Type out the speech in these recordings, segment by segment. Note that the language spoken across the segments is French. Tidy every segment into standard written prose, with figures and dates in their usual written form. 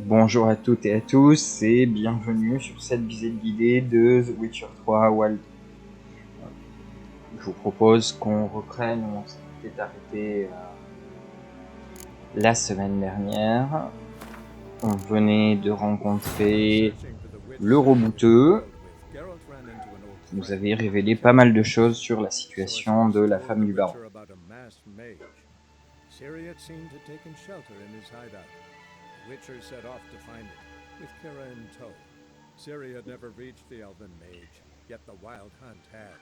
Bonjour à toutes et à tous et bienvenue sur cette visite guidée de The Witcher 3 Wild. Je vous propose qu'on reprenne où on s'était arrêté la semaine dernière. On venait de rencontrer le rebouteux qui nous avait révélé pas mal de choses sur la situation de la femme du baron. Witcher set off to find it, with Kira in tow. Ciri had never reached the elven mage, yet the wild hunt had.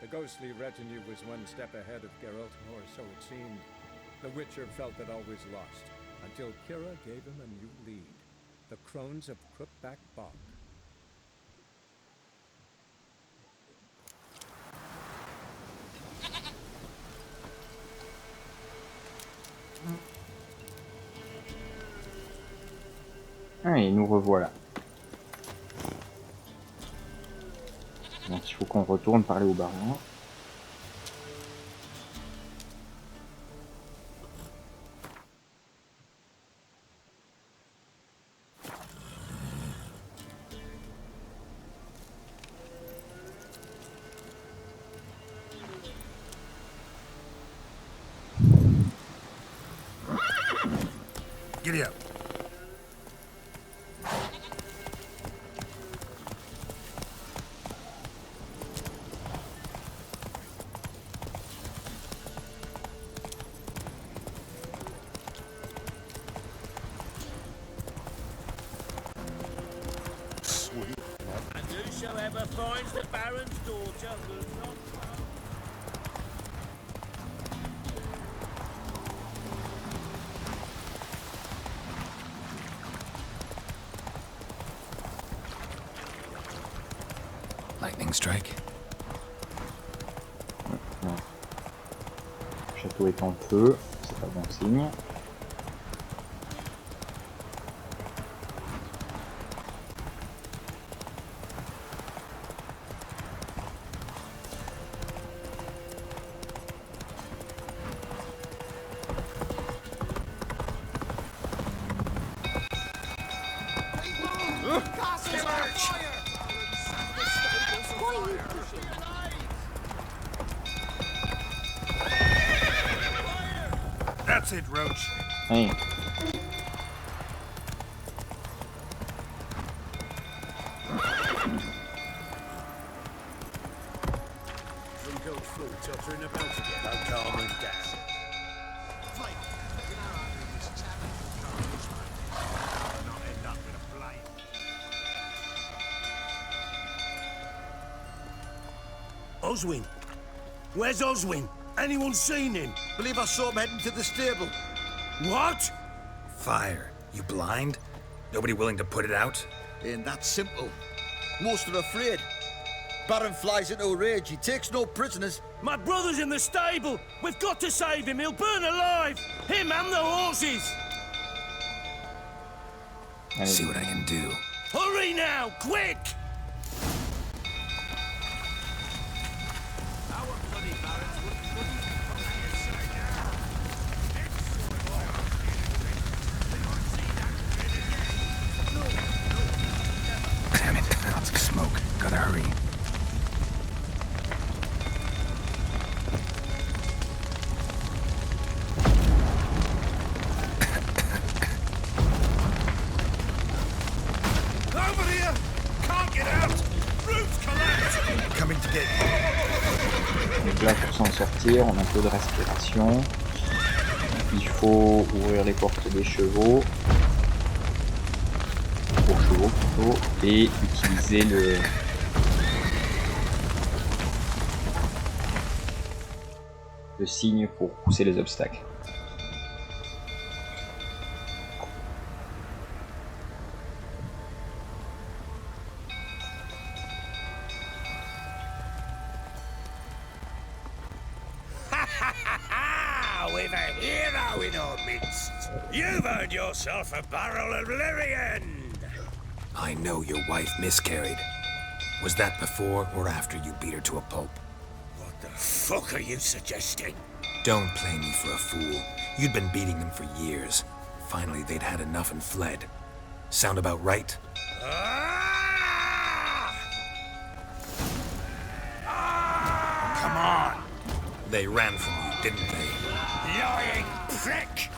The ghostly retinue was one step ahead of Geralt, or so it seemed. The Witcher felt it always lost, until Kira gave him a new lead. The Crones of Crookback Bog. Et nous revoilà. Donc il faut qu'on retourne parler au baron. Giddy up. And whosoever finds the Baron's daughter will not harm. Lightning strike. Le château est en feu, c'est pas bon signe. That's it, Roach. Oui. Drink old fool tottering about again. Don't calm him down. Oswin? Where's Oswin? Anyone seen him? Believe I saw him heading to the stable. What? Fire. You blind? Nobody willing to put it out? Ain't that simple. Most are afraid. Baron flies into a rage. He takes no prisoners. My brother's in the stable. We've got to save him. He'll burn alive. Him and the horses. See what I can do. Hurry now, quick! Damn it, lots of smoke. Gotta hurry. Over here! Can't get out! Roof's collapsed! Coming to get you. Donc là, pour s'en sortir, on a un peu de respiration. Il faut ouvrir les portes des chevaux. Aux chevaux plutôt. Et utiliser le signe pour pousser les obstacles. We've a hero in our midst. You've earned yourself a barrel of Lyrian. I know your wife miscarried. Was that before or after you beat her to a pulp? What the fuck are you suggesting? Don't play me for a fool. You'd been beating them for years. Finally, they'd had enough and fled. Sound about right? Come on, They ran from you, didn't they? lying prick!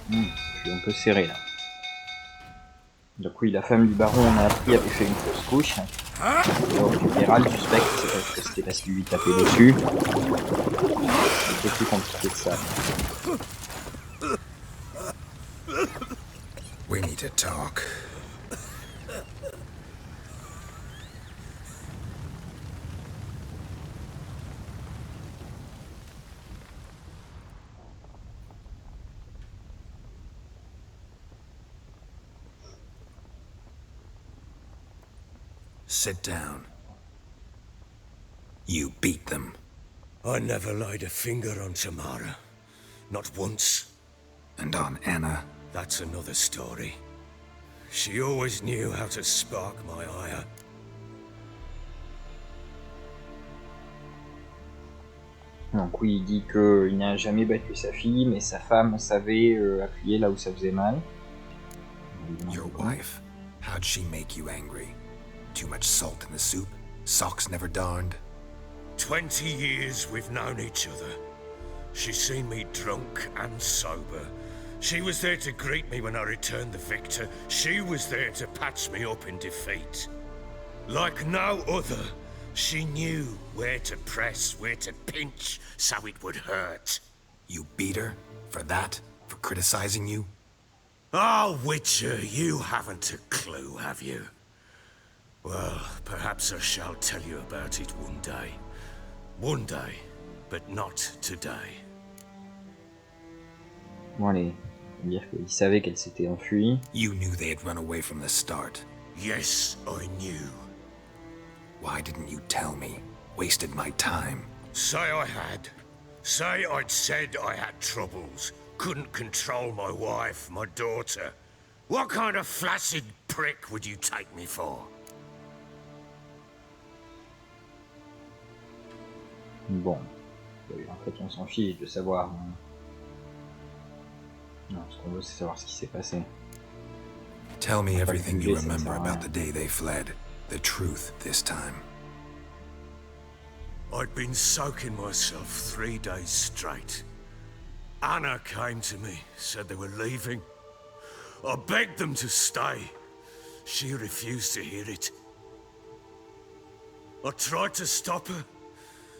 Je suis un peu serré là. Donc oui, la femme du baron, on a appris, avait fait une fausse couche. Alors le général suspecte que c'était parce qu'il lui tapait dessus. C'est un peu plus compliqué que ça. We need to talk. Sit down. You beat them. I never laid a finger on Tamara. Not once. And on Anna. That's another story. She always knew how to spark my ire. Donc oui, il dit qu'il n'a jamais battu sa fille, mais sa femme savait appuyer là où ça faisait mal. Your wife. How'd she make you angry? Too much salt in the soup? Socks never darned? 20 years we've known each other. She's seen me drunk and sober. She was there to greet me when I returned the victor. She was there to patch me up in defeat. Like no other, she knew where to press, where to pinch, so it would hurt. You beat her? For that? For criticizing you? Oh, Witcher, you haven't a clue, have you? Well, perhaps I shall tell you about it one day. One day, but not today. Bon allez, on va dire qu'il savait qu'elle s'était enfuie. You knew they had run away from the start. Yes, I knew. Why didn't you tell me? Wasted my time. Say I had. Say I'd said I had troubles. Couldn't control my wife, my daughter. What kind of flaccid prick would you take me for? Bon, en fait on s'en fiche de savoir. Non, ce qu'on veut c'est savoir ce qui s'est passé. Tell me everything you remember about the day they fled. The truth this time. I'd been soaking myself 3 days straight. Anna came to me, said they were leaving. I begged them to stay. She refused to hear it. I tried to stop her.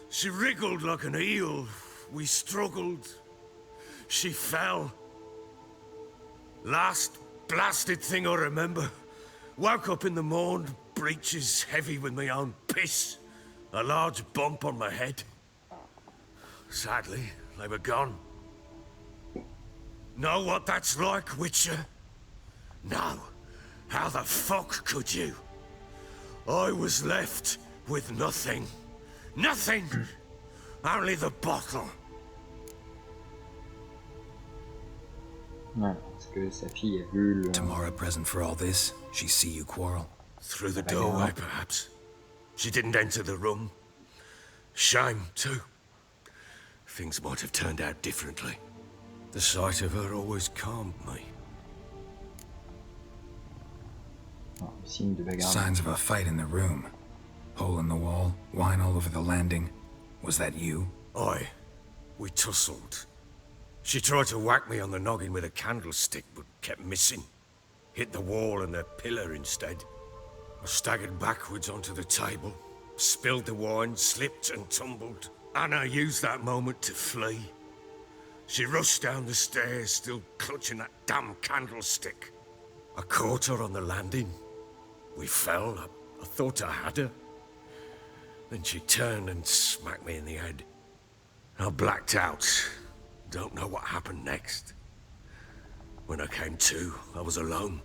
She wriggled like an eel. We struggled. She fell. Last blasted thing I remember. Woke up in the morn, breeches heavy with my own piss. A large bump on my head. Sadly, they were gone. Know what that's like, Witcher? No. How the fuck could you? I was left with nothing. Nothing! Only the bottle. Ouais, parce que sa fille a vu le... Tamara present for all this? She see you quarrel? Through the doorway, perhaps. She didn't enter the room. Shame, too. Things might have turned out differently. The sight of her always calmed me. Oh, signe de bagarre. Signs of a fight in the room. Hole in the wall, wine all over the landing. Was that you? Aye. We tussled. She tried to whack me on the noggin with a candlestick, but kept missing. Hit the wall and a pillar instead. I staggered backwards onto the table, spilled the wine, slipped and tumbled. Anna used that moment to flee. She rushed down the stairs, still clutching that damn candlestick. I caught her on the landing. We fell. I thought I had her. Then she turned and smacked me in the head. I blacked out. Don't know what happened next. When I came to, I was alone.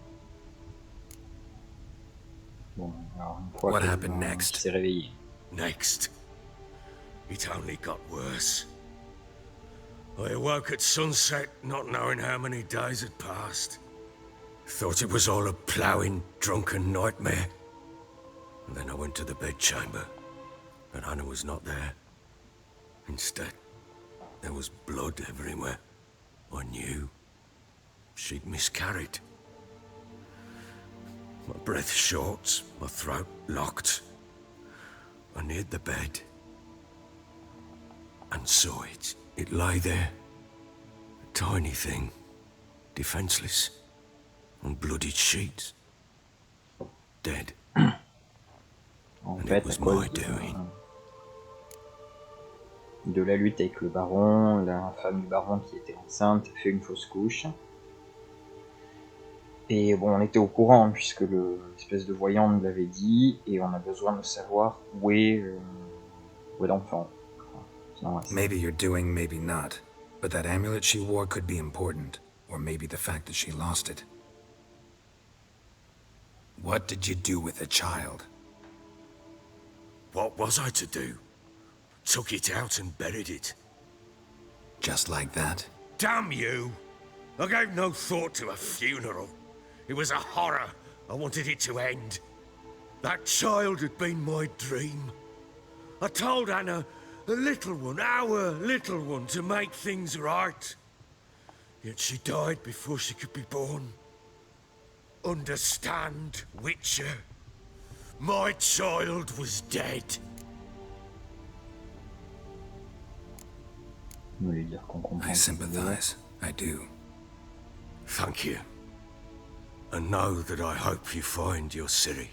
Bon, alors, une fois What que happened next? il s'est réveillé. Next, it only got worse. I awoke at sunset, not knowing how many days had passed. Thought it was all a ploughing, drunken nightmare. And then I went to the bedchamber, and Anna was not there. Instead, there was blood everywhere. I knew she'd miscarried. My breath short, my throat locked. I neared the bed and saw it. It lay there, a tiny thing, defenseless, on bloodied sheets, dead. En And fait, it was à cause my doing. de la lutte avec le baron, la femme du baron qui était enceinte a fait une fausse couche. Et bon, on était au courant puisque l'espèce de voyant nous l'avait dit, et on a besoin de savoir où est l'enfant. Maybe you're doing, maybe not. But that amulet she wore could be important. Or maybe the fact that she lost it. What did you do with the child? What was I to do? Took it out and buried it. Just like that? Damn you! I gave no thought to a funeral. It was a horror. I wanted it to end. That child had been my dream. I told Anna, the little one, our little one, to make things right. Yet she died before she could be born. Understand, Witcher? My child was dead. I sympathize. I do. Thank you. And know that I hope you find your Ciri.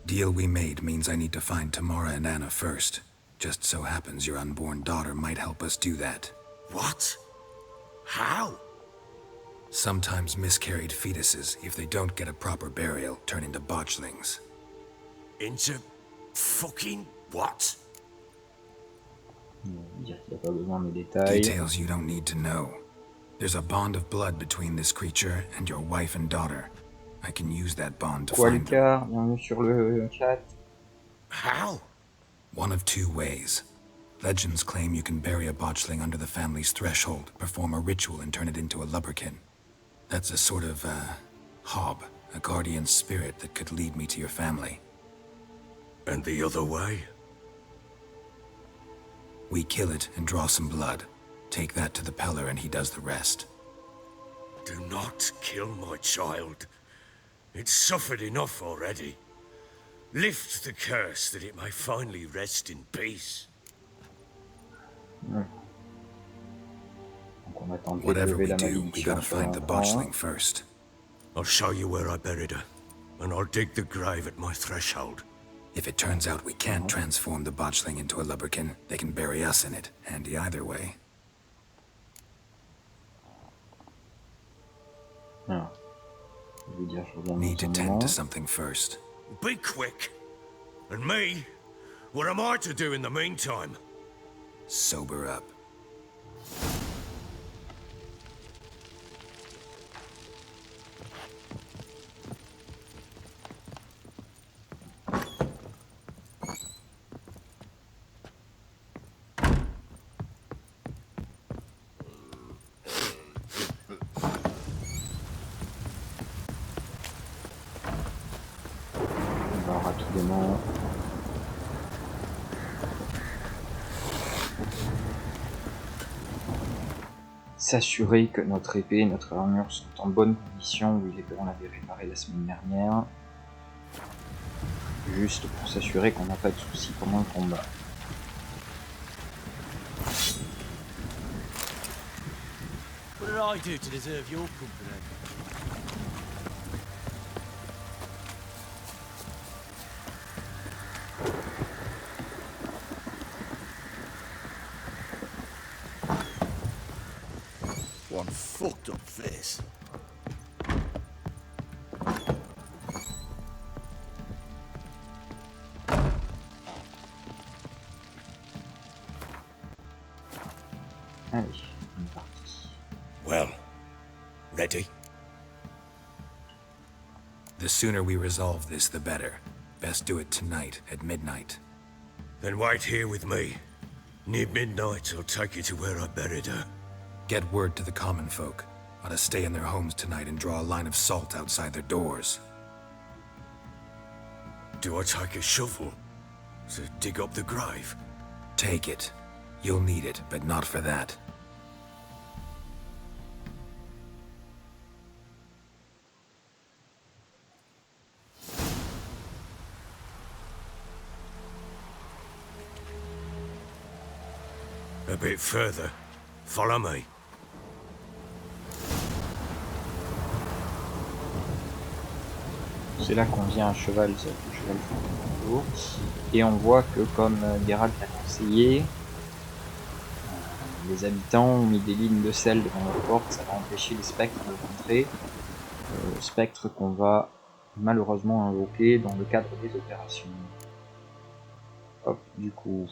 Deal we made means I need to find Tamara and Anna first. Just so happens your unborn daughter might help us do that. What? How? Sometimes miscarried fetuses, if they don't get a proper burial, turn into botchlings. Into fucking what? Dire qu'il n'y a pas besoin des détails. Details you don't need to know. There's a bond of blood between this creature and your wife and daughter. I can use that bond to Quoi find them. Lucas, bienvenue sur le chat. How? One of two ways. Legends claim you can bury a botchling under the family's threshold, perform a ritual and turn it into a lubberkin. That's a sort of, hob, a guardian spirit that could lead me to your family. And the other way? We kill it and draw some blood. Take that to the Peller and he does the rest. Do not kill my child. It's suffered enough already. Lift the curse that it may finally rest in peace. Donc on va tenter de Whatever lever we la do, we malédiction gotta sur find the l'enfant. botchling first. I'll show you where I buried her, and I'll dig the grave at my threshold. If it turns out we can't transform the botchling into a lubberkin, they can bury us in it. Handy either way. Alors, je vais dire, je reviens Need to dans un tend moment. to something first. Be quick. And me? What am I to do in the meantime? Sober up. On va rapidement. S'assurer que notre épée et notre armure sont en bonne condition. Oui, on l'avait réparé la semaine dernière. Juste pour s'assurer qu'on n'a pas de soucis pendant le combat. What did I do to deserve your company? One fucked up face. Allez, on est parti. Well, ready? The sooner we resolve this, the better. Best do it tonight, at midnight. Then wait here with me. Near midnight, I'll take you to where I buried her. Get word to the common folk. Ought to stay in their homes tonight and draw a line of salt outside their doors. Do I take a shovel to dig up the grave? Take it. You'll need it, but not for that. A bit further. Follow me. C'est là qu'on vient à cheval, c'est le cheval fait un tour. Et on voit que, comme Geralt l'a conseillé, les habitants ont mis des lignes de sel devant leur porte, ça va empêcher les spectres de rentrer. Spectres qu'on va malheureusement invoquer dans le cadre des opérations. Hop, du coup,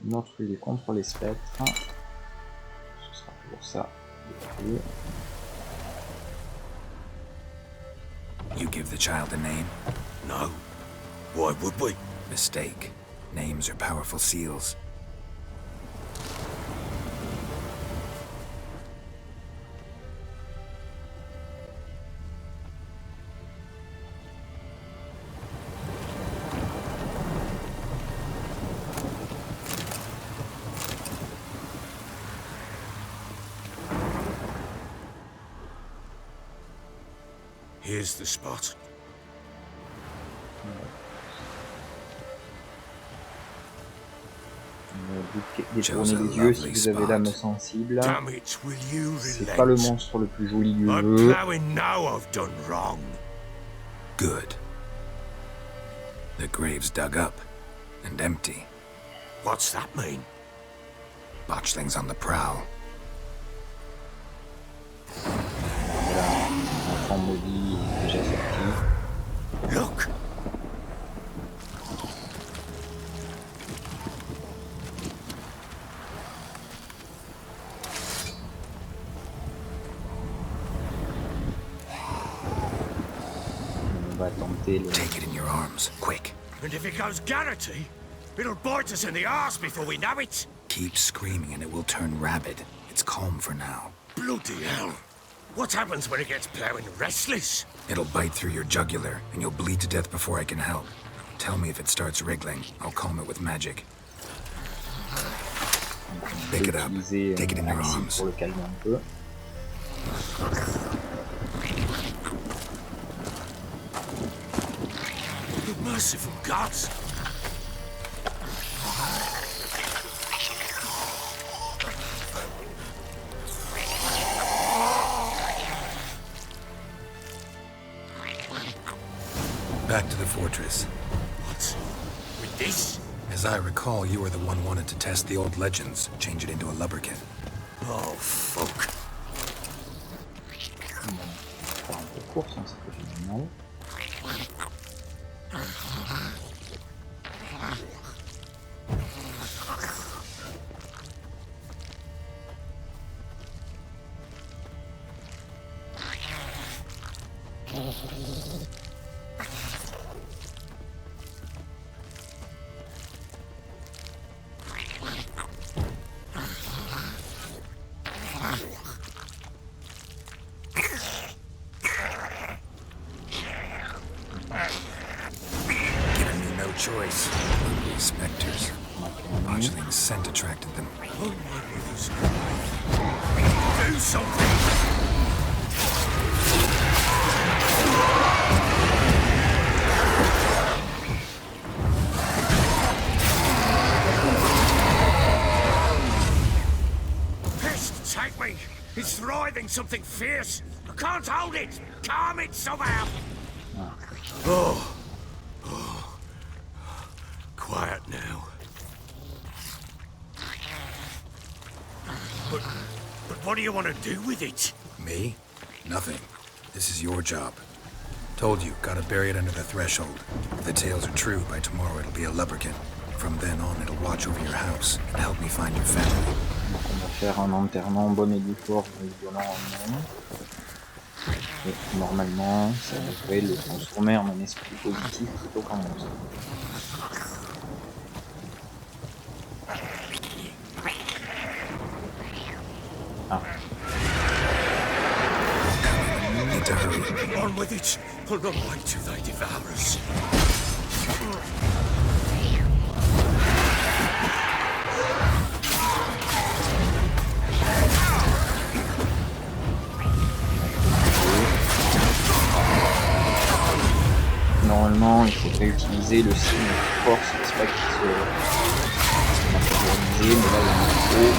notre idée contre les spectres. Ce sera toujours ça. You give the child a name? No. Why would we? Mistake. Names are powerful seals. Here's the spot. Détournez les yeux si vous avez l'âme sensible. Damn it, will you C'est pas le relent? monstre le plus joli du I'm jeu. plowing now I've done wrong. Good. The grave's dug up and empty. What's that mean? Botchlings on the prowl. Voilà, enfant maudit est déjà sorti. Look! On va tenter le... Take it in your arms, quick. And if it goes Garrity, it'll bite us in the arse before we know it. Keep screaming and it will turn rabid. It's calm for now. Bloody hell. What happens when it gets plowing restless? It'll bite through your jugular, and you'll bleed to death before I can help. Tell me if it starts wriggling. I'll calm it with magic. Pick it up. Take it in your arms. Pour le calmer un peu. Merciful gods. Back to the fortress. What? With this? As I recall, you were the one wanted to test the old legends, change it into a lubberkin. Oh, fuck. On va faire un peu course, hein, ça peut faire mal. Giving me no choice. Ugly specters. Botchling's scent attracted them. Do something! Pest, take me! It's writhing something fierce! I can't hold it! Calm it somehow! Oh. Quiet now. But what do you want to do with it? Me? Nothing. This is your job. Told you, gotta bury it under the threshold. If the tales are true, by tomorrow it'll be a lubberkin. From then on, it'll watch over your house and help me find your family. Donc on va faire un enterrement bon et due force, violent en nom. Et normalement, ça devrait le transformer en un esprit positif plutôt qu'en monstre. Ah, need to hurry. On with it. I'll not wait till they devour us. Normalement, il faudrait utiliser le signe de force, c'est pas qu'il se matérialiser, mais là il y a trop.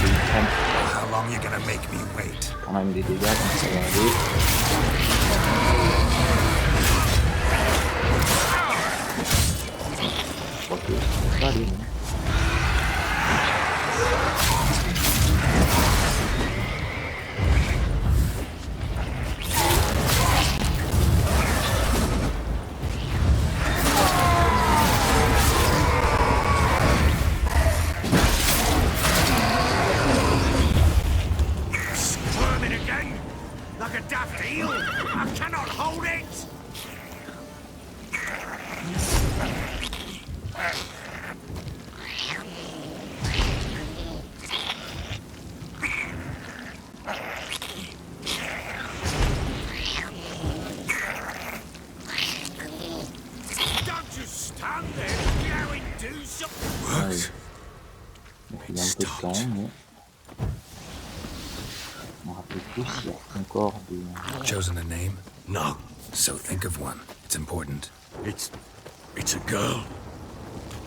Il prend How long you gonna make me wait? quand même des dégâts, donc ça va aller. Je crois que ça va aller, non? Squirming again, like a daft eel. I cannot hold it. Don't just stand there. Go and do something. Ah oui. Donc il y a un peu de temps, mais je me rappelle plus s'il y a encore des... Chosen a name? No, So think of one. It's important. it's a girl.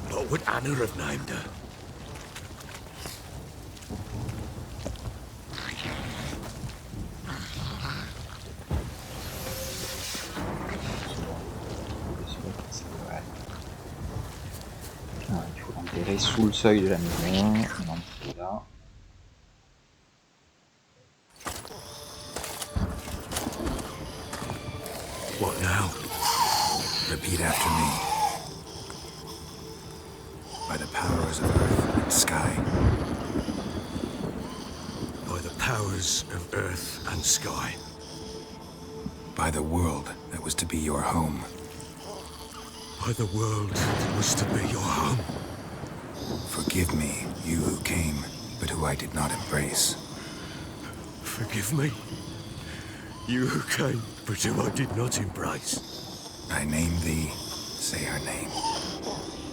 What would Anna have named her? Ah, il faut l'enterrer sous le seuil de la maison. L'enterrer là. What now? Repeat after me. By the powers of earth and sky. By the powers of earth and sky. By the world that was to be your home. By the world that was to be your home. Forgive me, you who came, but who I did not embrace. Forgive me. You who came, but who I did not embrace. I name thee, say her name,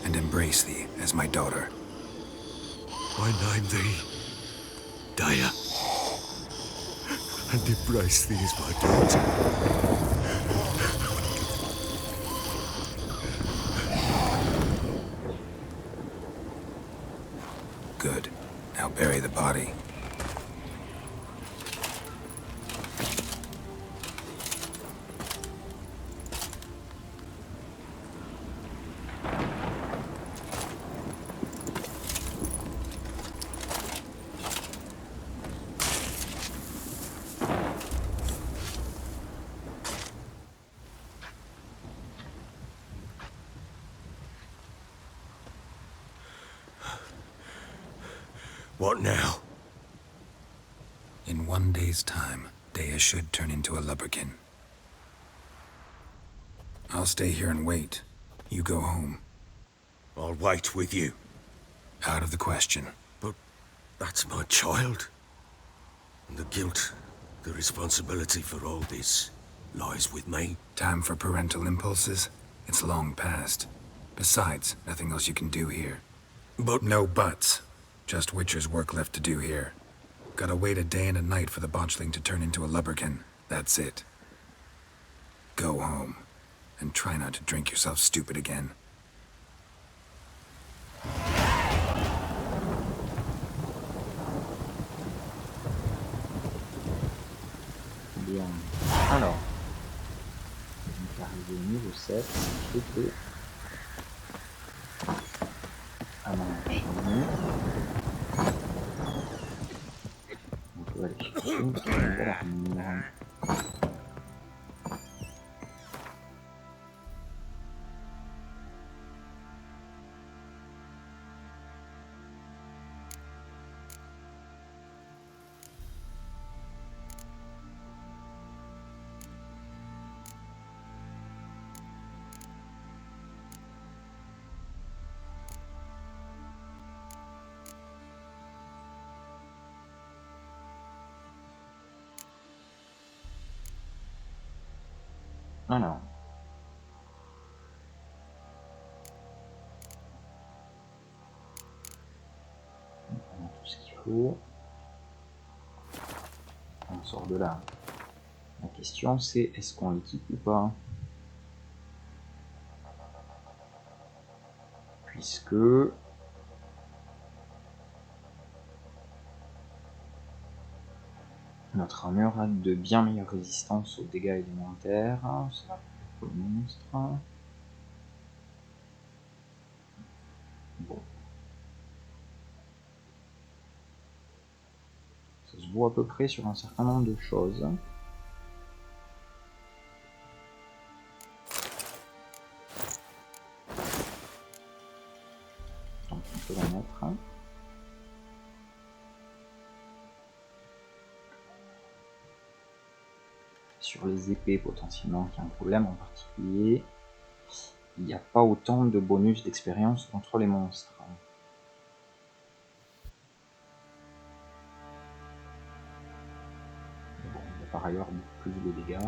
and embrace thee as my daughter. I name thee Daya, and embrace thee as my daughter. Good. Now bury the body. What now? In 1 day's time, Dea should turn into a lubberkin. I'll stay here and wait. You go home. I'll wait with you. Out of the question. But that's my child. And the guilt, the responsibility for all this lies with me. Time for parental impulses? It's long past. Besides, nothing else you can do here. But No buts. Just Witcher's work left to do here. Gotta wait a day and a night for the botchling to turn into a lubberkin. That's it. Go home. And try not to drink yourself stupid again. Bien. Alors, on est arrivé au niveau 7, je peux enchaîner. On peut aller chercher une nouvelle armure. Alors. On a tout ce qu'il faut. On sort de là. La question c'est est-ce qu'on l'équipe ou pas? Puisque notre armure a de bien meilleures résistances aux dégâts élémentaires. C'est là pour le monstre. Bon. Ça se voit à peu près sur un certain nombre de choses. Donc on peut la mettre. Sur les épées potentiellement qui a un problème en particulier, il n'y a pas autant de bonus d'expérience contre les monstres. Bon, il y a par ailleurs beaucoup plus de dégâts.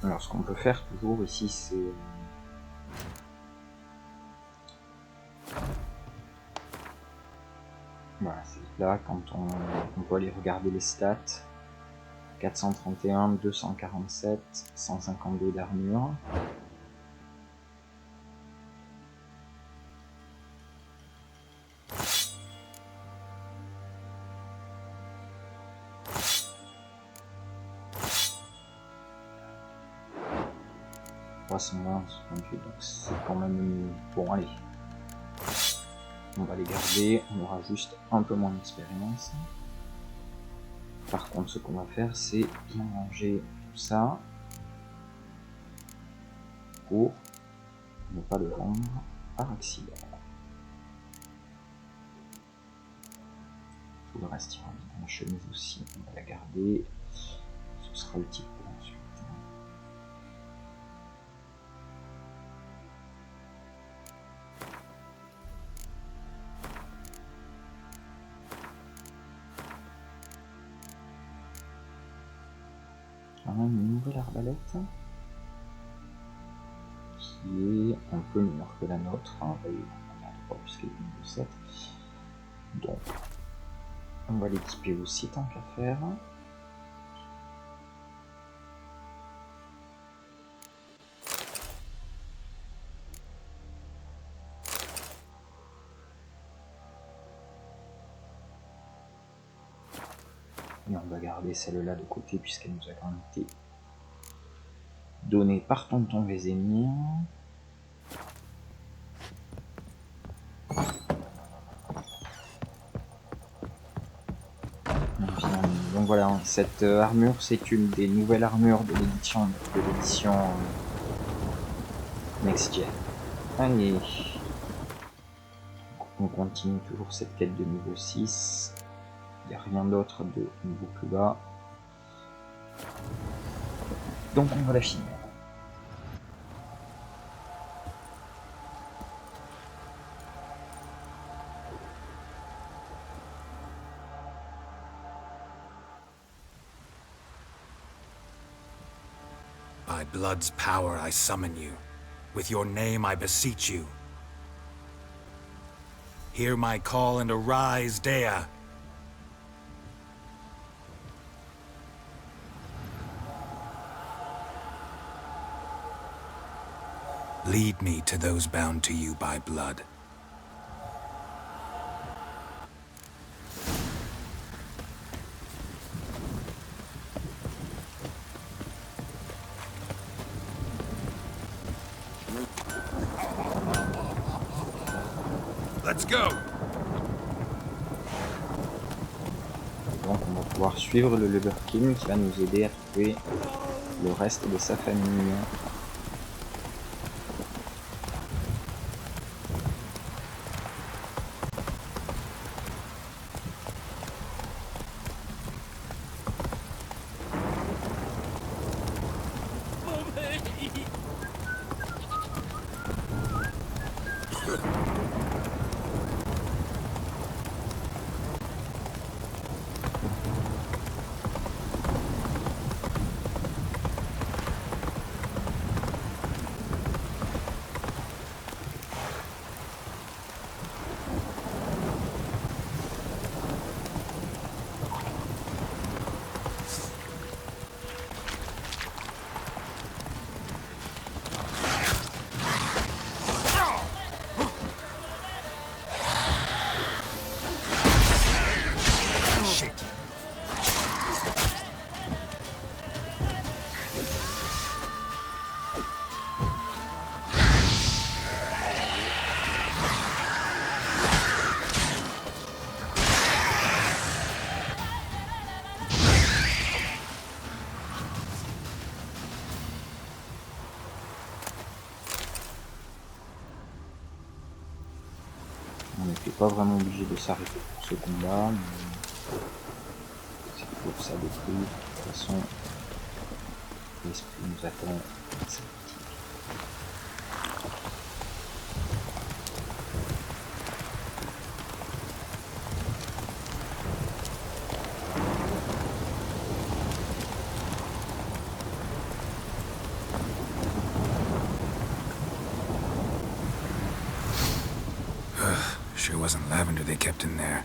Alors ce qu'on peut faire toujours ici c'est... Voilà, c'est là quand on peut aller regarder les stats. 431, 247, 152 d'armure. Donc c'est quand même... Bon allez. On va les garder, on aura juste un peu moins d'expérience. Par contre, ce qu'on va faire, c'est bien ranger tout ça pour ne pas le vendre par accident. Tout le reste ira bien. La chemise aussi, on va la garder. Ce sera utile pour ensuite. Une nouvelle arbalète qui est un peu meilleure que la nôtre. On n'a pas jusqu'à niveau 7. Donc on va l'équiper aussi tant qu'à faire. Et on va garder celle-là de côté puisqu'elle nous a quand même été donnée par tonton Vézémir. Donc voilà, cette armure c'est une des nouvelles armures de l'édition Next Gen. Allez, on continue toujours cette quête de niveau 6. Il n'y a rien d'autre de niveau plus bas. Donc on va la finir. By blood's power I summon you. With your name I beseech you. Hear my call and arise, Dea. Lead me to those bound to you by blood. Let's go. Donc on va pouvoir suivre le Leberkin qui va nous aider à trouver le reste de sa famille. pas vraiment obligé de s'arrêter pour ce combat, mais c'est pour ça de prix. De toute façon, l'esprit nous attend. C'est parti. Sure wasn't lavender they kept in there.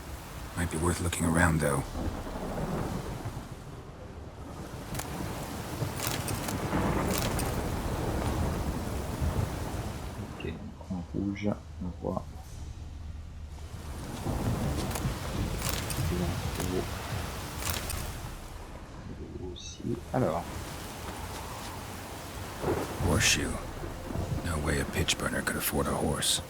Might be worth looking around, though. Ok, en rouge, on voit. Aussi. Alors. Horseshoe. No way a pitch burner could afford a horse.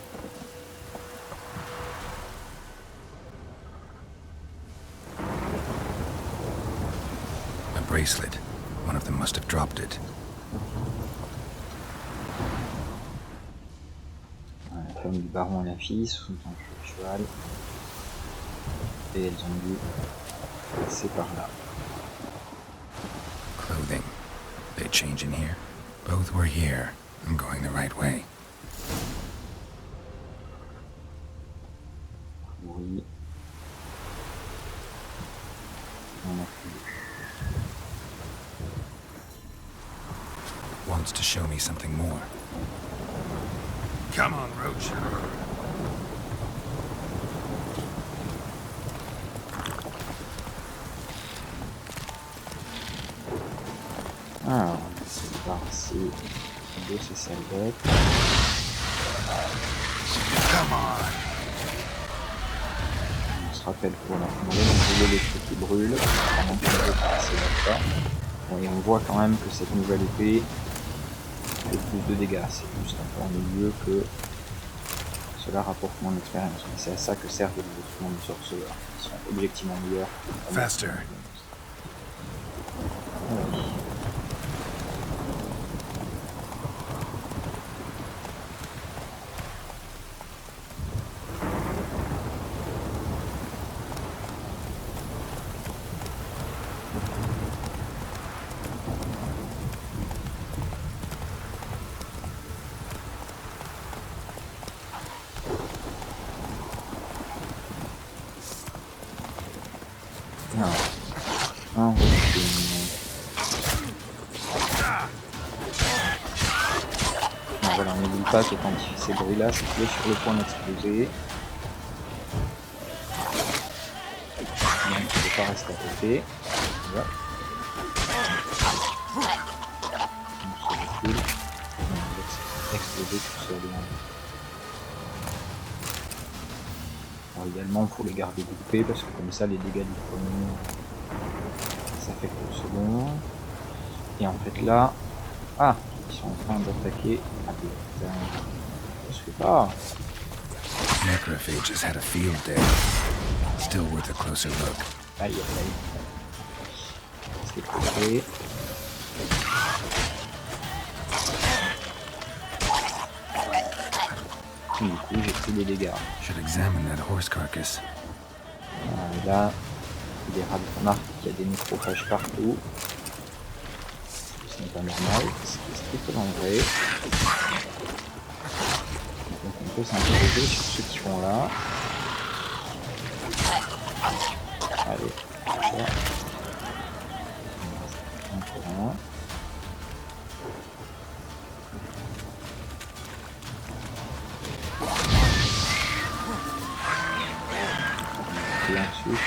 A bracelet. One of them must have dropped it. La femme du baron et la fille sont en cheval. Et elles ont dû passer par là. Clothing. They change in here? Both were here. I'm going the right way. Oui. On a plus. Wants to show me something more. Come on, Roach. Alors, on va se débarrasser de ces salettes. On se rappelle qu'on a brûlé les trucs qui brûlent pendant qu'on veut passer là-bas. Bon, et on voit quand même que cette nouvelle épée fait plus de dégâts. C'est juste un peu ennuyeux que cela rapporte moins d'expérience. Mais c'est à ça que servent les instruments de sorceleurs. Ils sont objectivement meilleurs. Faster. Oui. Un routine. Voilà, on n'oublie pas que quand il fait ces bruits là, c'est qu'il est sur le point d'exploser. Donc il ne faut pas rester à côté. Voilà. On se recule. On va exploser tout seul. Alors, idéalement, il faut les garder groupés parce que comme ça, les dégâts du premier, ça fait que le second. Et en fait là, ah, ils sont en train d'attaquer. Ah putain, je sais pas. Necrophages had a field day. Still worth a closer look. Aïe aïe aïe. C'est côté. Du coup, j'ai pris des dégâts. Should examine that horse carcass. Et là, il remarque qu'il y a des nécrophages partout. Ce n'est pas normal, c'est strictement vrai. Donc on peut s'interroger sur ceux qui font là. Allez, ça. Encore un. Et ensuite.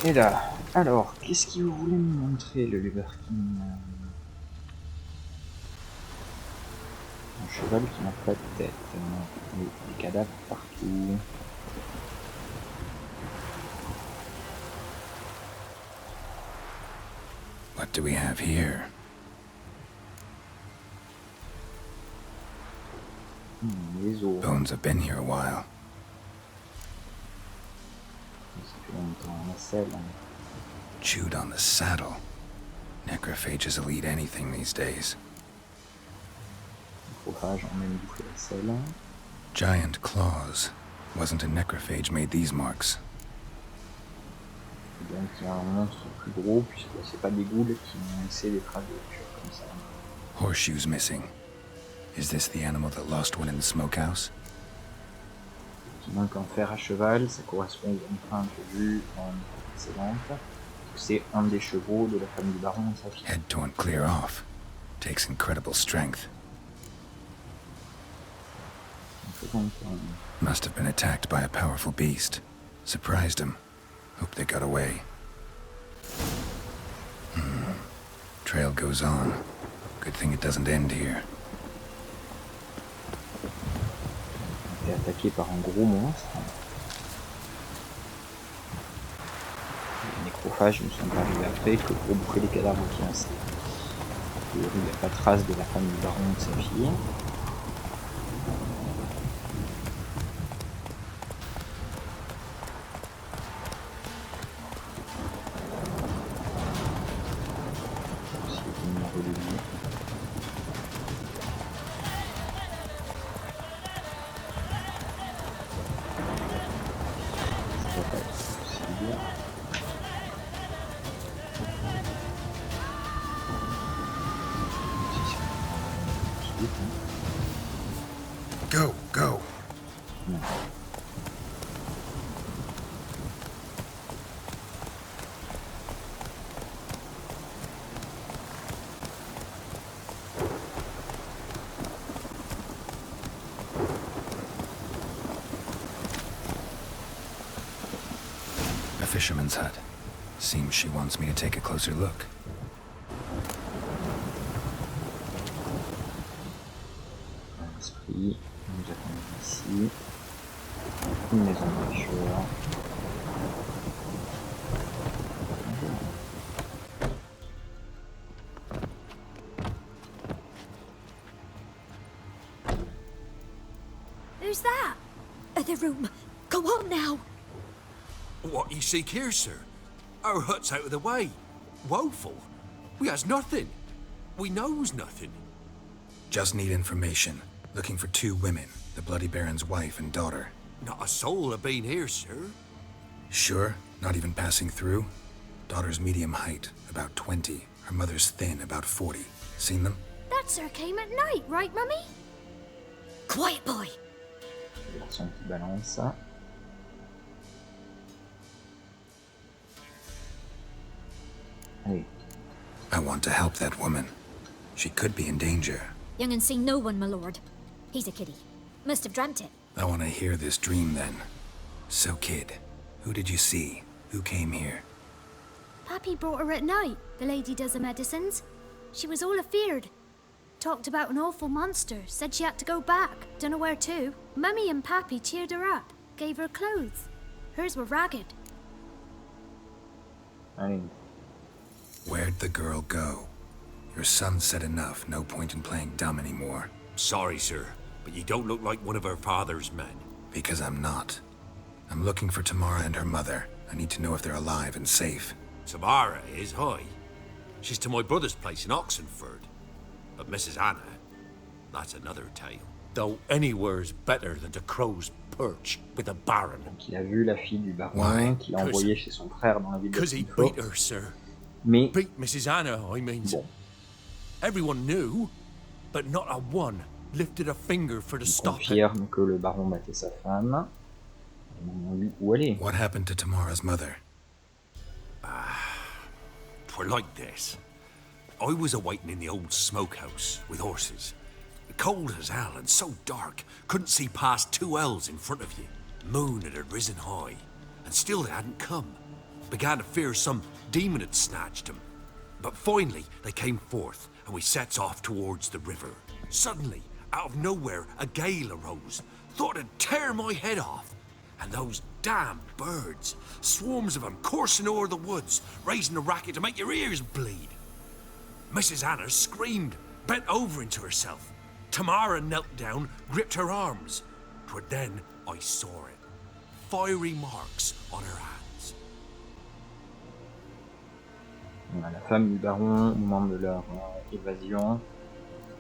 Et là, alors, qu'est-ce qu'il vous voulez me montrer, le Luberkin? Un cheval qui n'a pas de tête, et des cadavres partout. What do we have here? Les os. Bones have been here a while. Ça fait longtemps. La selle. Chewed on the saddle. Necrophages will eat anything these days. Necrophage emmène bouffer la selle. Giant claws. Wasn't a necrophage made these marks. Donc il y a un monstre plus gros, puisque c'est pas des ghouls qui ont laissé des traces de lecture comme ça. Horseshoes missing. Is this the animal that lost one in the smokehouse? Qui manque en fer à cheval, ça correspond aux empreintes vues dans une précédente. C'est un des chevaux de la famille Baron et sa fille. Head torn clear off. Takes incredible strength. Must have been attacked by a powerful beast. Surprised him. Hope they got away. Trail goes on. Good thing it doesn't end here. On est attaqué par un gros monstre. Les nécrophages ne sont pas arrivés après que pour bouffer les cadavres qui restent. Il n'y a pas de trace de la famille Baron et de sa fille. Go, go. A fisherman's hut. Seems she wants me to take a closer look. Esprit, nous avons ici une maison de pêcheurs. Who's that? The room. Go on now. What you seek here, sir? Our hut's out of the way. Woeful. We has nothing. We knows nothing. Just need information. Looking for 2 women, the Bloody Baron's wife and daughter. Not a soul have been here, sir. Sure? Not even passing through? Daughter's medium height, about 20. Her mother's thin, about 40. Seen them? That sir came at night, right, Mummy? Quiet, boy. Le garçon qui balance ça. Allez. I want to help that woman. She could be in danger. Young and seen no one, my lord. He's a kiddie. Must have dreamt it. I want to hear this dream then. So, kid, who did you see? Who came here? Pappy brought her at night. The lady does the medicines. She was all afeared. Talked about an awful monster. Said she had to go back. Dunno where to. Mummy and Pappy cheered her up. Gave her clothes. Hers were ragged. Allez. Where'd the girl go? Your son said enough. No point in playing dumb anymore. Sorry, sir, but you don't look like one of her father's men. Because I'm not. I'm looking for Tamara and her mother. I need to know if they're alive and safe. Tamara is, hi. She's to my brother's place in Oxenfurt. But Mrs. Anna, that's another tale. Though anywhere's better than the Crow's Perch with a baron. Donc il a vu la fille du baron Ouais. qu'il a envoyée chez son frère dans la ville de Because he Oxenfurt. beat her, sir. Mais Beat Mrs. Anna, I mean. bon, Everyone knew, but not a one lifted a finger for to il stop it. confirme que le baron battait sa femme. Ils m'ont dit où aller. What happened to Tamara's mother? Twere like this. I was awaiting in the old smokehouse with horses. Cold as hell and so dark, couldn't see past 2 ells in front of you. Moon had risen high, and still they hadn't come. Began to fear some demon had snatched them. But finally they came forth, and we sets off towards the river. Suddenly, out of nowhere, a gale arose. Thought it'd tear my head off. And those damn birds, swarms of them coursing o'er the woods, raising a racket to make your ears bleed. Mrs. Anna screamed, bent over into herself. Tamara knelt down, gripped her arms. 'Twere then I saw it. Fiery marks on her hands. La femme du baron, au moment de leur évasion,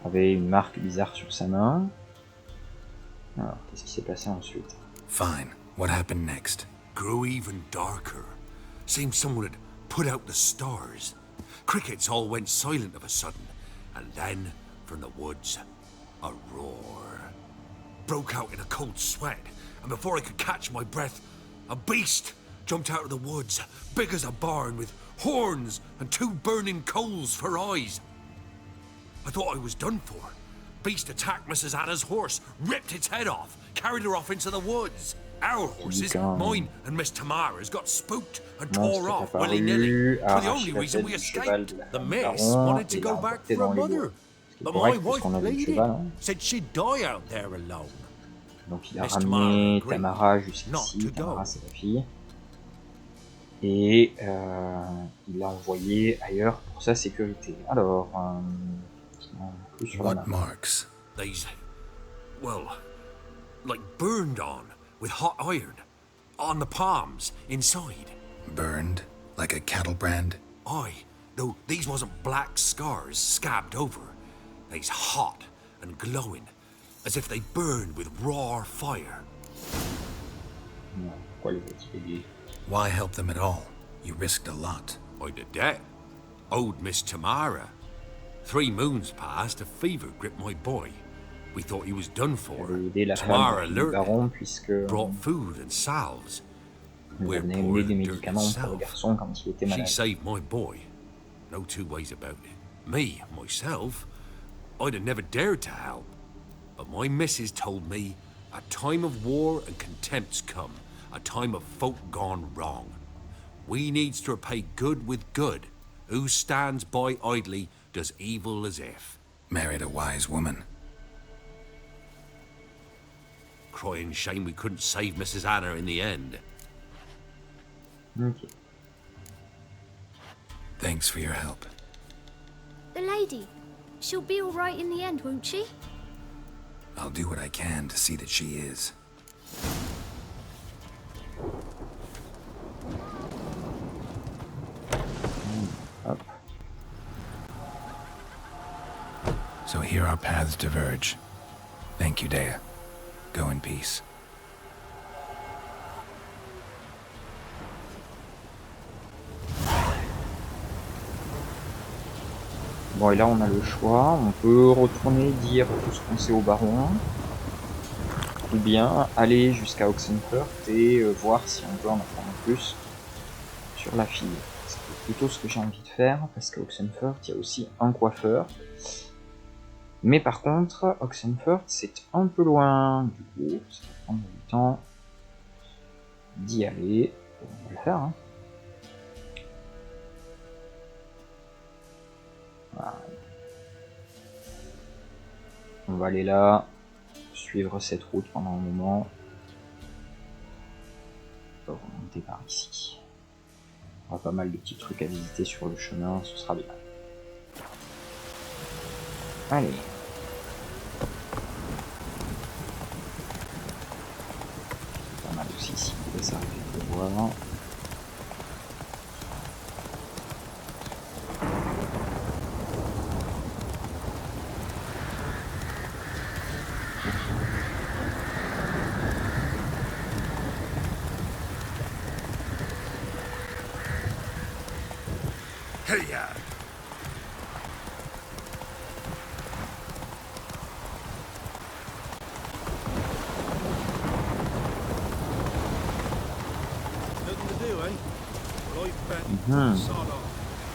avait une marque bizarre sur sa main. Alors, qu'est-ce qui s'est passé ensuite? Fine. What happened next? Grew even darker. Seemed someone had put out the stars. Crickets all went silent of a sudden, and then, from the woods, a roar. Broke out in a cold sweat, and before I could catch my breath, a beast jumped out of the woods, big as a barn, with horns and 2 burning coals for eyes. I thought I was done for. Beast attacked Mrs. Anna's horse, ripped its head off, carried her off into the woods. Our horses, mine and Miss Tamara's, got spooked and tore off willy-nilly. For the only reason we escaped. The miss wanted to go back for her mother. But my wife pleaded, said she'd die out there alone. Donc il a ramené Tamara jusqu'ici, Tamara c'est la fille, et il l'a envoyé ailleurs pour sa sécurité. Alors, plus sur What marks? These, well, like burned on with hot iron, on the palms, inside. Burned? Like a cattle brand? Aye, though these wasn't black scars scabbed over. They's hot and glowing, as if they burned with raw fire. Why help them at all? You risked a lot. I did that. Owed Miss Tamara. 3 moons passed, a fever gripped my boy. We thought he was done for. Tamara alerted, brought food and salves. We're poor and dirt itself. She saved my boy. No 2 ways about it. Me, myself, I'd have never dared to help. But my missus told me a time of war and contempt's come, a time of folk gone wrong. We needs to repay good with good. Who stands by idly does evil as if. Married a wise woman. Crying shame we couldn't save Mrs. Anna in the end. Okay. Thanks for your help. The lady, she'll be all right in the end, won't she? I'll do what I can to see that she is. Hop. So here our paths diverge. Thank you, Dea. Go in peace. Bon, et là on a le choix, on peut retourner dire tout ce qu'on sait au baron, ou bien aller jusqu'à Oxenfurt et voir si on peut en apprendre plus sur la fille. C'est plutôt ce que j'ai envie de faire, parce qu'à Oxenfurt il y a aussi un coiffeur. Mais par contre, Oxenfurt c'est un peu loin, du coup ça va prendre du temps d'y aller, on va le faire, hein. Voilà. On va aller là, suivre cette route pendant un moment. On va remonter par ici. On aura pas mal de petits trucs à visiter sur le chemin, ce sera bien. Allez. Pas mal aussi ici, on peut s'arrêter de voir.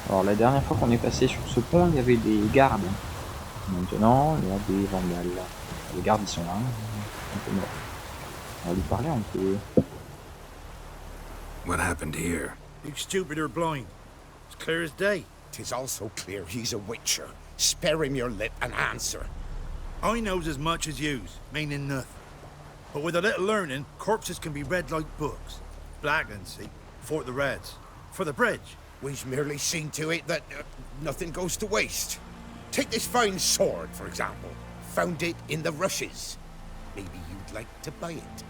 Alors la dernière fois qu'on est passé sur ce pont, il y avait des gardes. Maintenant, il y a des vandales. Les gardes ils sont là, un peu morts. On va lui parler un peu. What happened here? You stupid or blind? It's clear as day. 'Tis also clear he's a witcher. Spare him your lip and answer. I knows as much as yous, meaning nothing. But with a little learning, corpses can be read like books. Black and see, for the reds. For the bridge. We've merely seen to it that nothing goes to waste. Take this fine sword, for example. Found it in the rushes. Maybe you'd like to buy it.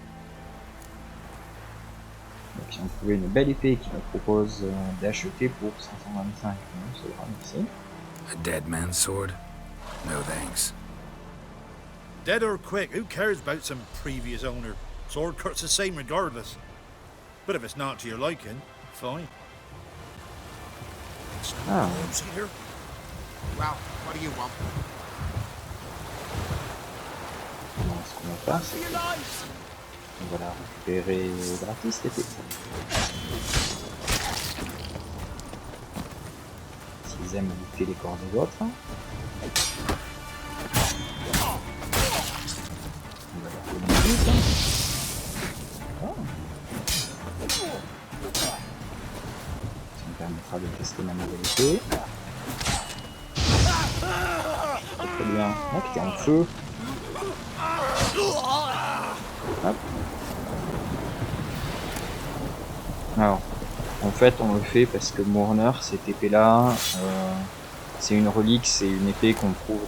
Donc ils ont trouvé une belle épée qui me propose d'acheter pour 525. C'est vrai, merci. A dead man's sword? No thanks. Dead or quick, who cares about some previous owner? Sword cuts the same regardless. But if it's not to your liking, fine. Ah. Here? Well, what do you want? Ce qu'on va faire, c'est qu'on va la récupérer gratis l'épée. S'ils aiment lutter les corps des autres. On va la donner vite. Ça me permettra de tester ma nouvelle épée. Très bien. Ah, qui est en feu. Hop. Alors, en fait, on le fait parce que Mourner, cette épée-là, c'est une relique, c'est une épée qu'on trouve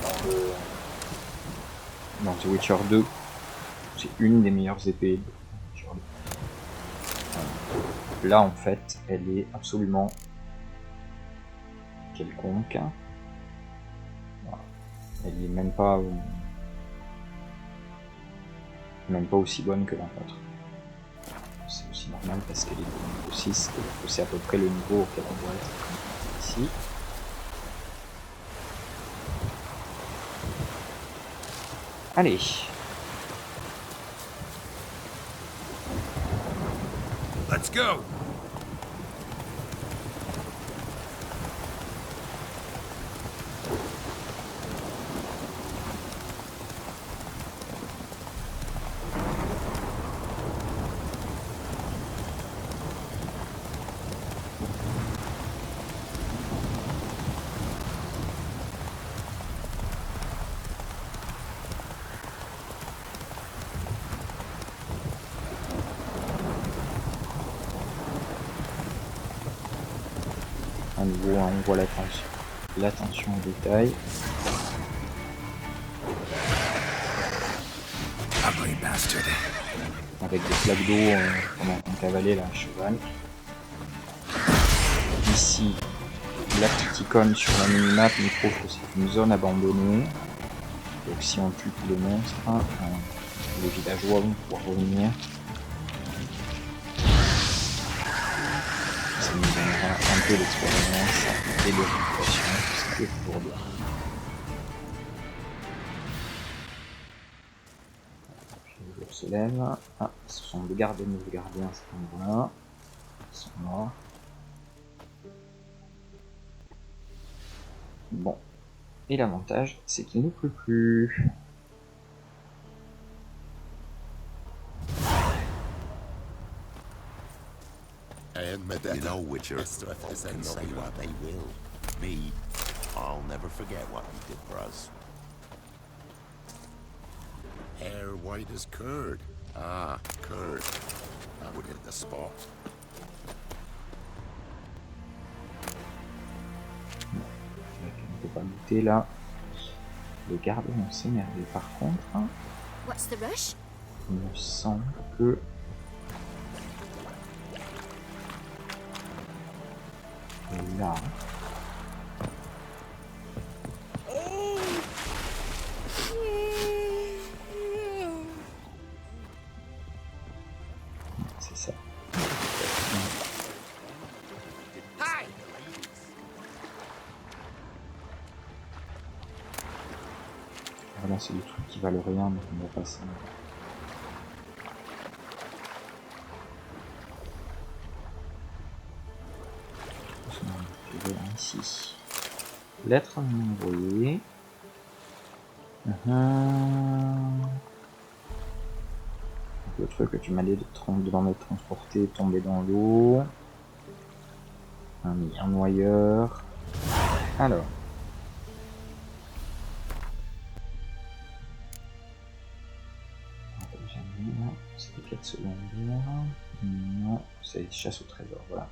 dans The Witcher 2. C'est une des meilleures épées de The Witcher 2. Là, en fait, elle est absolument quelconque. Voilà. Elle est même pas aussi bonne que la nôtre. C'est aussi normal parce qu'elle est de niveau 6 et que c'est à peu près le niveau auquel on doit être ici. Allez. Let's go. À nouveau, hein, on voit l'attention au détail. Avec des flaques d'eau pendant qu'on cavalait là à cheval. Ici, la petite icône sur la minimap nous prouve que c'est une zone abandonnée. Donc si on tue tous les monstres, les villageois vont pouvoir revenir. Ça nous donnera un peu d'expérience et de réputation, ce qui est toujours bien. Le jour se lève. Ah, ce sont des gardiens à cet endroit-là. Ils sont morts. Bon. Et l'avantage, c'est qu'il ne pleut plus. You know, Witcher, folks can say what they will. Me, I'll never forget what you did for us. Hair white as curd. Ah, curd. That would hit the spot. On peut pas lutter là. Les gardes vont s'énerver par contre. What's the rush? Il me semble que... là. C'est ça. Voilà, c'est des trucs qui valent rien, donc on va passer. Ici. Lettre à envoyer. Le truc que tu m'as dit de m'être transporté, tomber dans l'eau. Un noyeur. Alors. C'était 4 secondaires. Non, c'est chasse au trésor, voilà.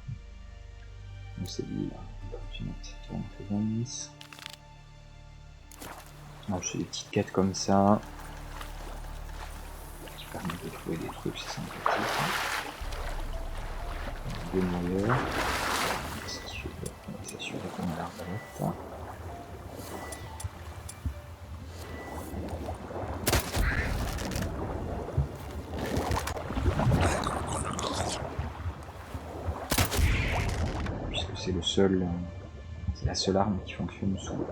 Donc c'est lui là. Tourne 20. Non, c'est des petites quêtes comme ça. Qui permettent de trouver des trucs, c'est sympathique. Deux meilleurs. On va s'assurer qu'on a l'arbalète. Puisque c'est le seul, c'est la seule arme qui fonctionne sous l'eau.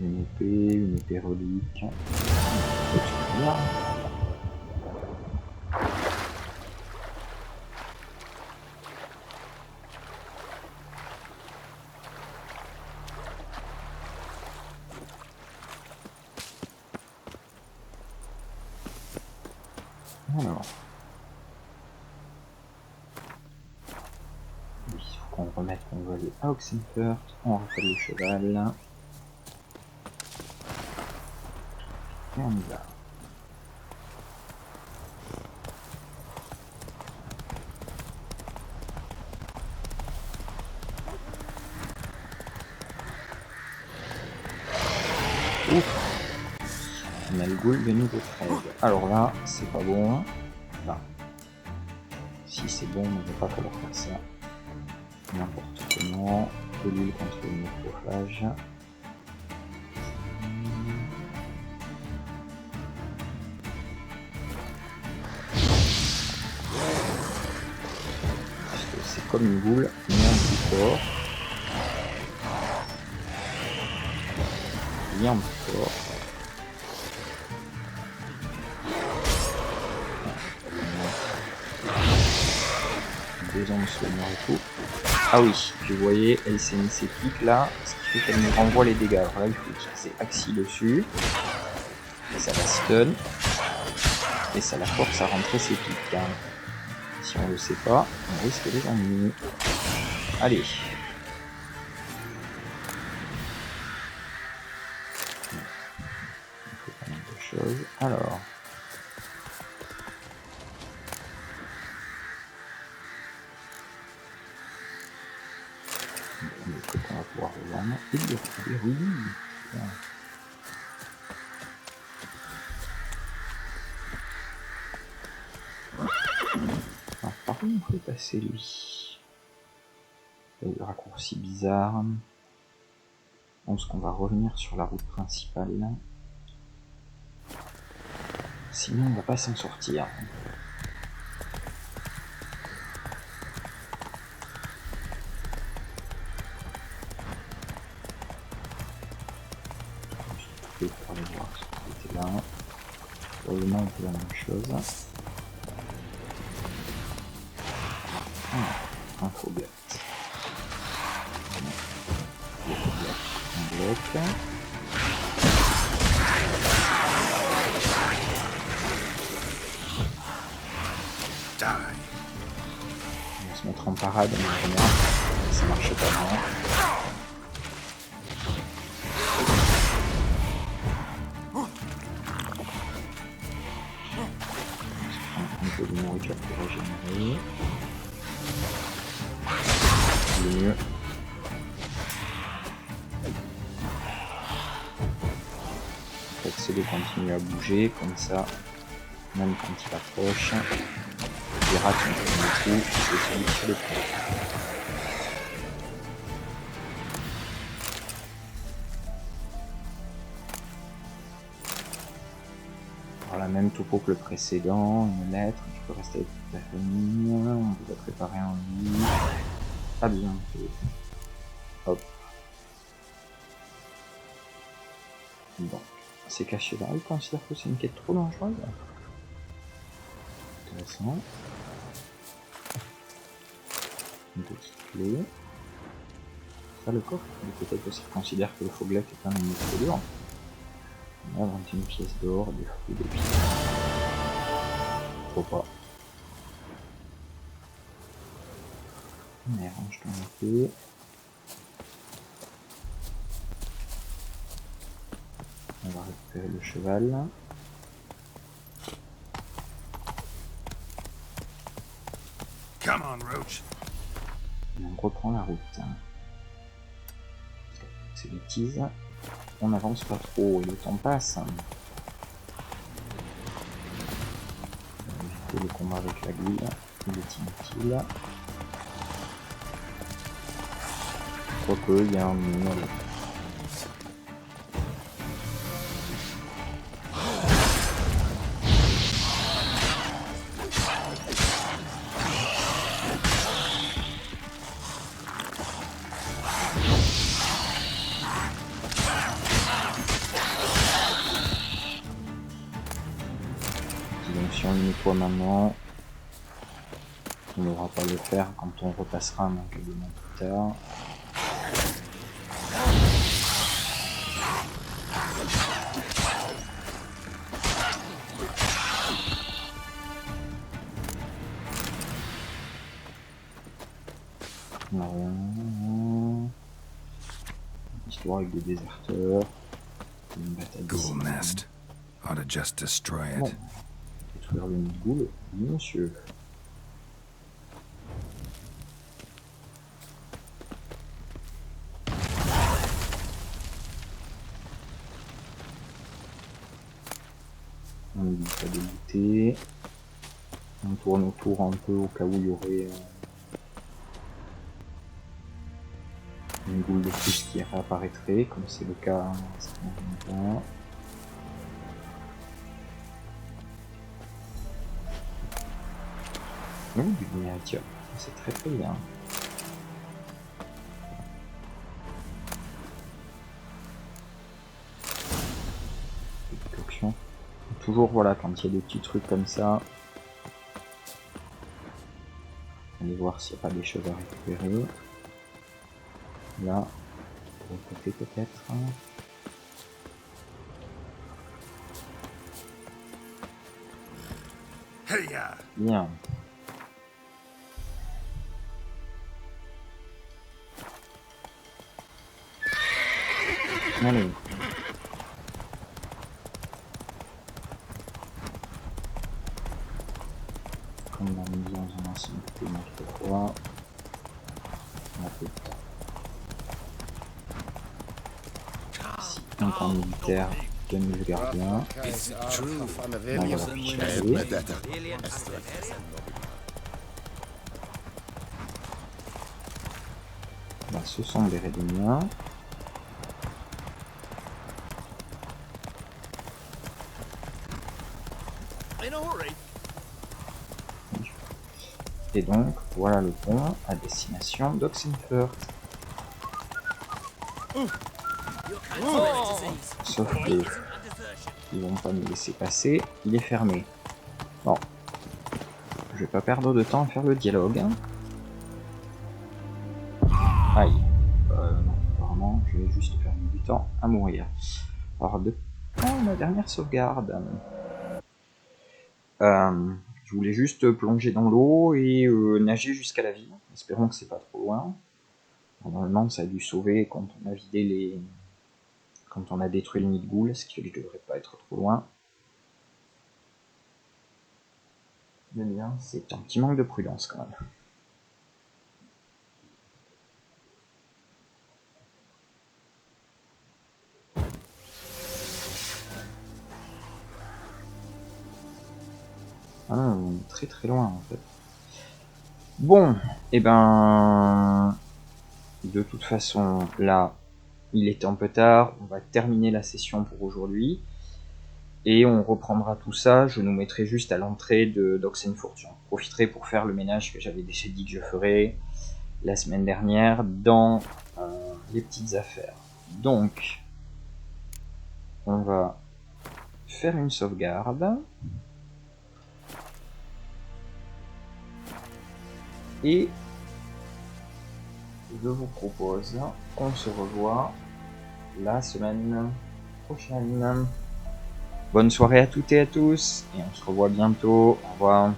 Une épée relique. Alors. Il faut qu'on remette qu'on va aller à Oxenfurt. On refait le cheval. Et on y va. Ouf. On a le ghoul de niveau 13. Alors là, c'est pas bon. Là. Si c'est bon, on ne va pas falloir faire ça. N'importe comment. De l'huile contre le microphage. C'est comme une boule, mais en plus fort. Bien plus fort. Deux ans de soigneur et tout. Ah oui, vous voyez, elle s'est mis ses pics là, ce qui fait qu'elle nous renvoie les dégâts. Alors là, il faut utiliser axi dessus. Et ça la stun. Et ça la force à rentrer ses pics. Hein. Si on le sait pas, on risque les ennuis. Allez. Il faut pas mal de choses. Alors. On va pouvoir revendre. Et des ruines. Voilà. Alors, par où on peut passer lui? Le raccourci bizarre. Je pense qu'on va revenir sur la route principale. Sinon on va pas s'en sortir. Je vais aller voir ce qui était là. Probablement on fait la même chose. Un faux bloc. Un bloc. On va se mettre en parade, mais ça marche pas bien. Un peu de nourriture pour régénérer. Le mieux. En fait, c'est de continuer à bouger, comme ça, même quand il approche, il rate un peu de coup, c'est celui sur les pieds. Alors la même topo que le précédent, une lettre, tu peux rester avec toute la famille, on vous a préparé un lit, pas bien fait. Hop. Bon, c'est caché là, il considère que c'est une quête trop dangereuse. Intéressant. Une petite clé. Ça, le coffre, peut-être parce qu'il considère que le Foglet est un ennemi trop dur. On va vendre une pièce d'or, des fruits, des pièces. Faut pas. Mais range ton épée. On va récupérer le cheval. Come on, Roach. Et on reprend la route. ces bêtises. On n'avance pas trop et le temps passe. Éviter le combat avec la goule, il est inutile. Quoique, il y a un mur. Donc si on le nettoie maintenant, on ne devra pas le faire quand on repassera immanquablement plus tard. Histoire avec des déserteurs. Une bataille Ghoul nest. Ought to just destroy it. Bon. Détruire le nid de goule, oui monsieur. On n'oublie pas de looter. On tourne autour un peu au cas où il y aurait une goule de plus qui réapparaîtrait, comme c'est le cas à ce moment-là. Oui, du miniature, c'est très très bien. Décoction. Toujours voilà, quand il y a des petits trucs comme ça, allez voir s'il n'y a pas des choses à récupérer. Là, de l'autre côté peut-être. Bien. Allez. Comme on l'a mis dans un ancien côté une autre fois. On a fait le temps. Ici, un camp militaire, tenue de gardien. On va afficher. Là, ce sont des Rédémiens. Et donc, voilà le pont à destination d'Oxenfurt. Sauf que ils vont pas nous laisser passer, il est fermé. Bon, je vais pas perdre de temps à faire le dialogue. Aïe, non, apparemment, je vais juste perdre du temps à mourir. Alors, de quand ma dernière sauvegarde je voulais juste plonger dans l'eau et nager jusqu'à la vie. Espérons que c'est pas trop loin. Normalement, ça a dû sauver quand on a vidé les... quand on a détruit le nid de goule, ce qui fait que je devrais pas être trop loin. Mais bien, c'est un petit manque de prudence quand même. Ah non, on est très très loin en fait. Bon, et ben... de toute façon, là, il était un peu tard, on va terminer la session pour aujourd'hui. Et on reprendra tout ça, je nous mettrai juste à l'entrée d'Oxenfurt. J'en profiterai pour faire le ménage que j'avais déjà dit que je ferais la semaine dernière dans les petites affaires. Donc, on va faire une sauvegarde. Et je vous propose qu'on se revoit la semaine prochaine. Bonne soirée à toutes et à tous, et on se revoit bientôt. Au revoir.